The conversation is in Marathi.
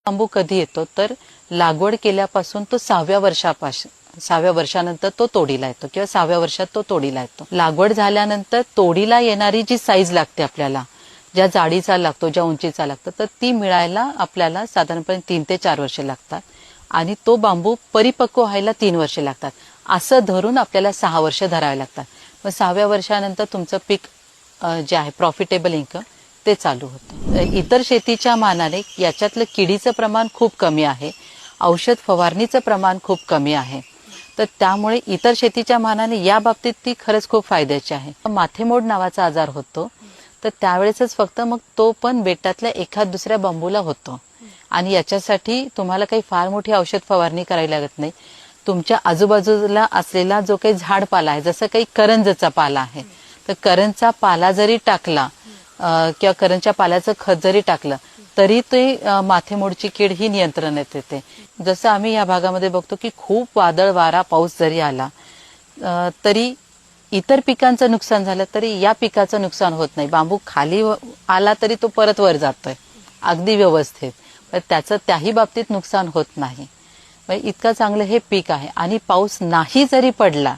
बांबू कधी येतो तर लागवड केल्यापासून तो 6व्या वर्षानंतर तो तोडीला येतो किंवा 6व्या वर्षात तो तोडीला येतो. लागवड झाल्यानंतर तोडीला येणारी जी साईज लागते आपल्याला, ज्या जाडीचा लागतो, ज्या उंचीचा लागतो, तर ती मिळायला आपल्याला साधारणपणे 3 ते 4 वर्षे लागतात आणि तो बांबू परिपक्व व्हायला 3 वर्षे लागतात. असं धरून आपल्याला 6 वर्ष धरावे लागतात. मग 6व्या वर्षानंतर तुमचं पीक जे आहे प्रॉफिटेबल इन्कम ते चालू होतं. इतर शेतीच्या मानाने याच्यातलं किडीचं प्रमाण खूप कमी आहे, औषध फवारणीचं प्रमाण खूप कमी आहे. तर त्यामुळे इतर शेतीच्या मानाने या बाबतीत ती खरंच खूप फायद्याची आहे. माथेमोड नावाचा आजार होतो, तर त्यावेळेसच फक्त मग तो पण बेटातल्या एखाद दुसऱ्या बांबूला होतो आणि याच्यासाठी तुम्हाला काही फार मोठी औषध फवारणी करावी लागत नाही. तुमच्या आजूबाजूला असलेला जो काही झाडपाला आहे, जसं काही करंजचा पाला आहे, तर करंजचा पाला जरी टाकला किंवा करंजच्या पाल्याचं खत जरी टाकलं तरी ते माथेमोडची कीड ही नियंत्रणात येते. जसं आम्ही या भागामध्ये बघतो की खूप वादळ वारा पाऊस जरी आला तरी इतर पिकांचं नुकसान झालं तरी या पिकाचं नुकसान होत नाही. बांबू खाली आला तरी तो परत वर जातोय अगदी व्यवस्थित, पण त्याचं त्याही बाबतीत नुकसान होत नाही. इतकं चांगलं हे पीक आहे. आणि पाऊस नाही जरी पडला